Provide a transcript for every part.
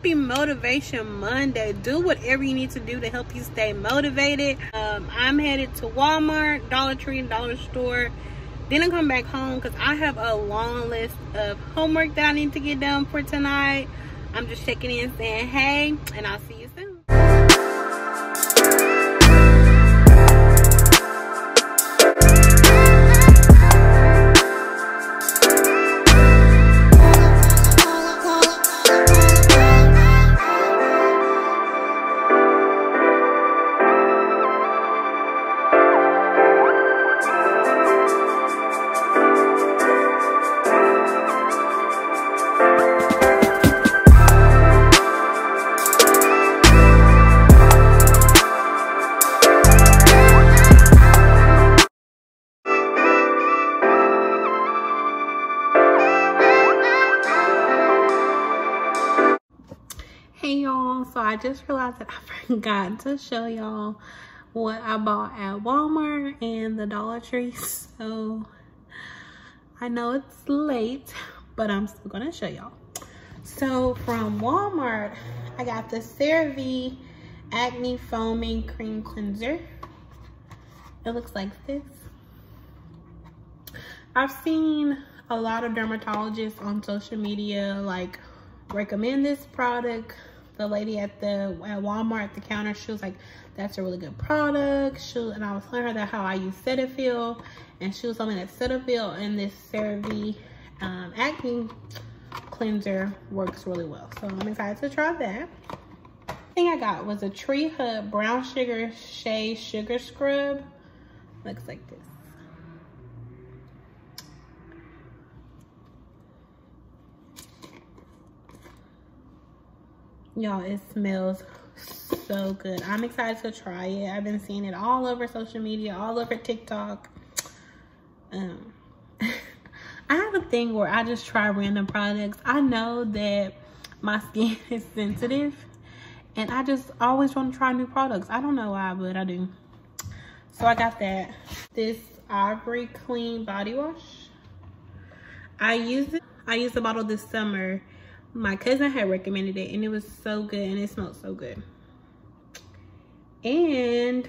happy Motivation Monday. Do whatever you need to do to help you stay motivated. I'm headed to Walmart, Dollar Tree, and Dollar Store. Then I come back home because I have a long list of homework that I need to get done for tonight. I'm just checking in saying hey, and I'll see you soon. Hey y'all, so I just realized that I forgot to show y'all what I bought at Walmart and the Dollar Tree. So I know it's late, but I'm still gonna show y'all. So from Walmart, I got the CeraVe Acne Foaming Cream Cleanser. It looks like this. I've seen a lot of dermatologists on social media like recommend this product. The lady at Walmart at the counter, she was like, that's a really good product. And I was telling her that how I use Cetaphil, and she was telling me that Cetaphil and this CeraVe acne cleanser works really well. So I'm excited to try that. The thing I got was a Tree Hut Brown Sugar Shea Sugar Scrub. Looks like this. Y'all, it smells so good. I'm excited to try it. I've been seeing it all over social media, all over TikTok. I have a thing where I just try random products. I know that my skin is sensitive, and I just always want to try new products. I don't know why, but I do. So I got that. This Ivory Clean body wash. I used the bottle this summer. My cousin had recommended it, and it was so good, and it smelled so good. And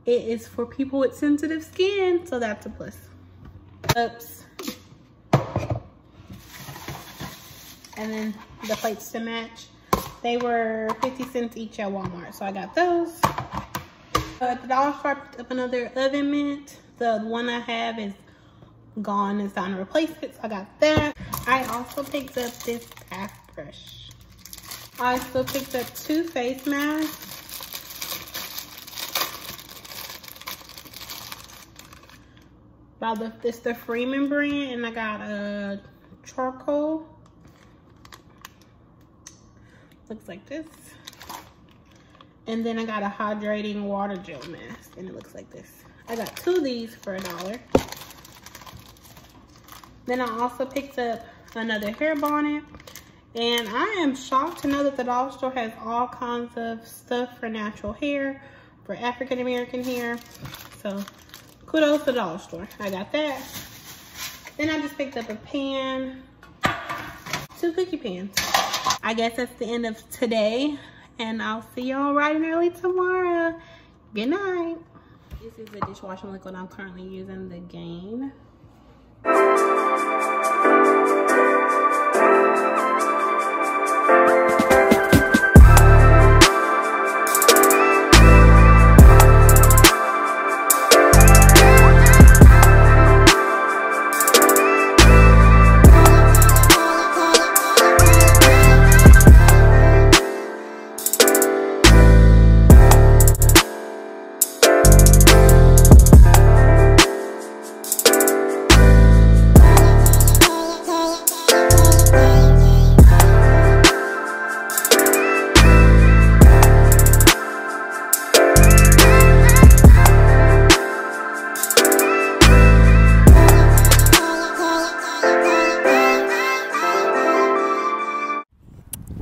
it is for people with sensitive skin, so that's a plus. Oops. And then the plates to match. They were 50 cents each at Walmart, so I got those. At the Dollar Store, I picked up another oven mitt. The one I have is gone. It's time to replace it, so I got that. I also picked up this bath brush. I also picked up 2 face masks. It's the Freeman brand, and I got a charcoal. Looks like this. And then I got a hydrating water gel mask, and it looks like this. I got 2 of these for $1. Then I also picked up another hair bonnet, and I am shocked to know that the Dollar Store has all kinds of stuff for natural hair, for African American hair. So kudos to the Dollar Store. I got that. Then I just picked up a pan, 2 cookie pans. I guess that's the end of today, and I'll see y'all bright and early tomorrow. Good night. This is the dishwashing liquid I'm currently using, the Gain.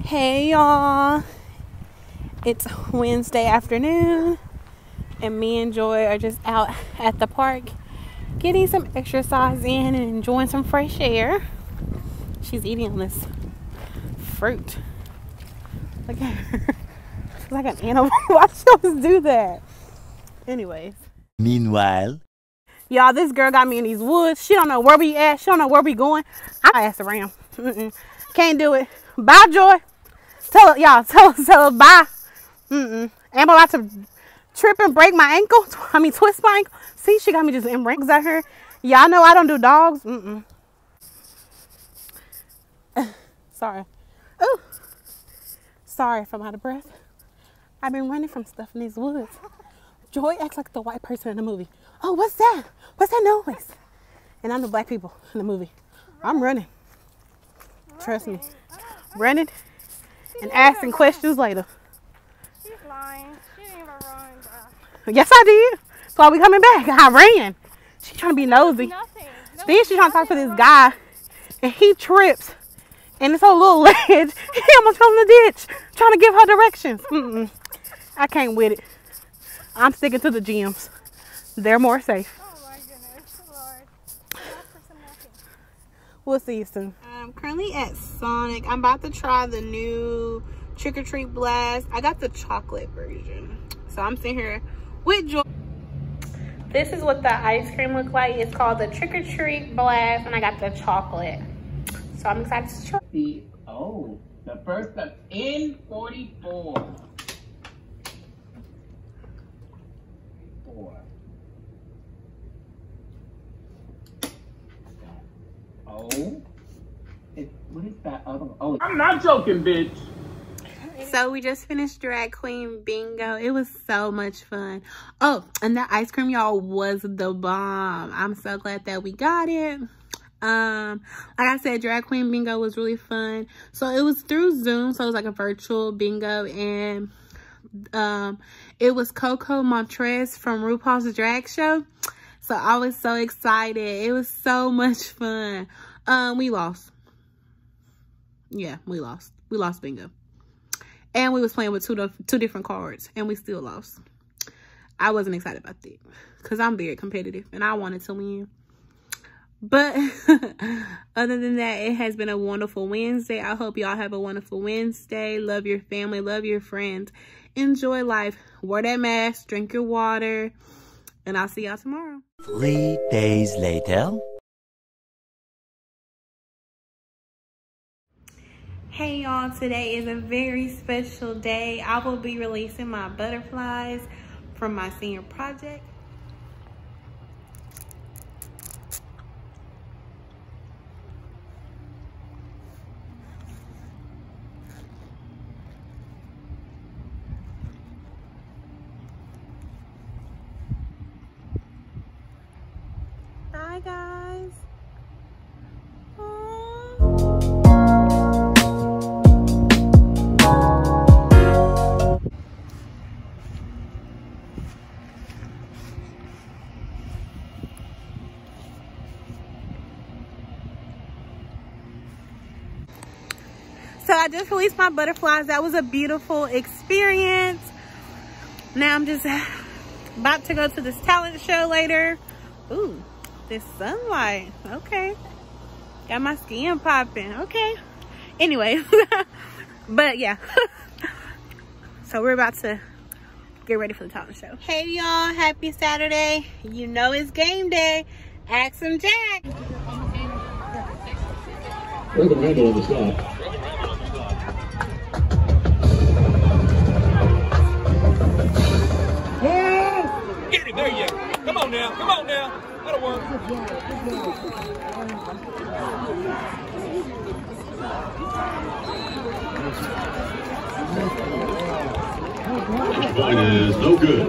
Hey y'all, it's Wednesday afternoon and me and Joy are just out at the park getting some exercise in and enjoying some fresh air. She's eating on this fruit. Look at her. She's like an animal. Why she always do that? Anyways. Meanwhile. Y'all, this girl got me in these woods. She don't know where we at. She don't know where we going. I asked around. Can't do it. Bye, Joy. Tell her, y'all. Tell her bye. I'm about to trip and break my ankle. I mean, twist my ankle. See, she got me just in rings out here. Y'all know I don't do dogs. Sorry. Ooh. Sorry if I'm out of breath. I've been running from stuff in these woods. Joy acts like the white person in the movie. Oh, what's that? What's that noise? And I'm the black people in the movie. I'm running. Trust me. Running and asking questions later. She's lying. She didn't even run. Yes, I did. That's why we coming back. I ran. She's trying to be nosy. Then she's trying to talk to this guy, and he trips. And this whole little ledge, he almost fell in the ditch, trying to give her directions. I can't with it. I'm sticking to the gyms. They're more safe. Oh my goodness, Lord. We'll see you soon. I'm currently at Sonic. I'm about to try the new Trick or Treat Blast. I got the chocolate version. So I'm sitting here with Joy. This is what the ice cream looks like. It's called the Trick or Treat Blast, and I got the chocolate. So I'm excited to try. The first of N44. 4. What is that other one? Oh, I'm not joking, bitch. So we just finished drag queen bingo. It was so much fun. Oh, and that ice cream, y'all, was the bomb. I'm so glad that we got it. Like I said, drag queen bingo was really fun. So it was through Zoom, so it was like a virtual bingo, and it was Coco Montrez from RuPaul's Drag Show. So I was so excited. It was so much fun. We lost. Yeah, we lost. We lost bingo. And we was playing with two different cards, and we still lost. I wasn't excited about that because I'm very competitive and I wanted to win. But other than that, it has been a wonderful Wednesday. I hope y'all have a wonderful Wednesday. Love your family. Love your friends. Enjoy life. Wear that mask. Drink your water. And I'll see y'all tomorrow. 3 days later. Hey y'all, today is a very special day. I will be releasing my butterflies from my senior project. Bye guys. So I just released my butterflies. That was a beautiful experience. Now I'm just about to go to this talent show later. Ooh, this sunlight. Okay. Got my skin popping. Okay. Anyway. But yeah. So we're about to get ready for the talent show. Hey y'all, happy Saturday. You know it's game day. Ask him Jack. Where the radio was that? Get it, there you go. Come on now, come on now. That'll work. The point is no good.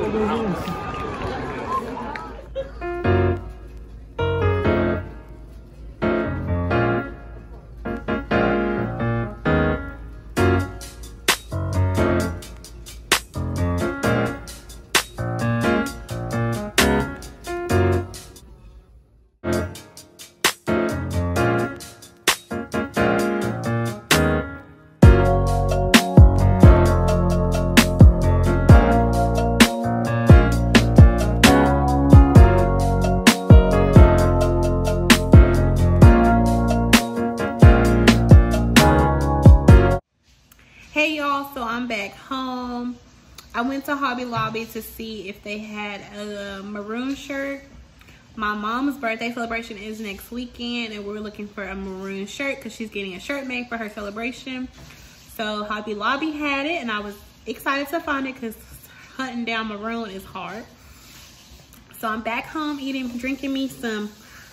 I'm back home. I went to Hobby Lobby to see if they had a maroon shirt. My mom's birthday celebration is next weekend, and we're looking for a maroon shirt because she's getting a shirt made for her celebration. So Hobby Lobby had it, and I was excited to find it because hunting down maroon is hard. So I'm back home drinking me some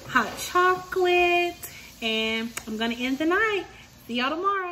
hot chocolate, and I'm gonna end the night. See y'all tomorrow.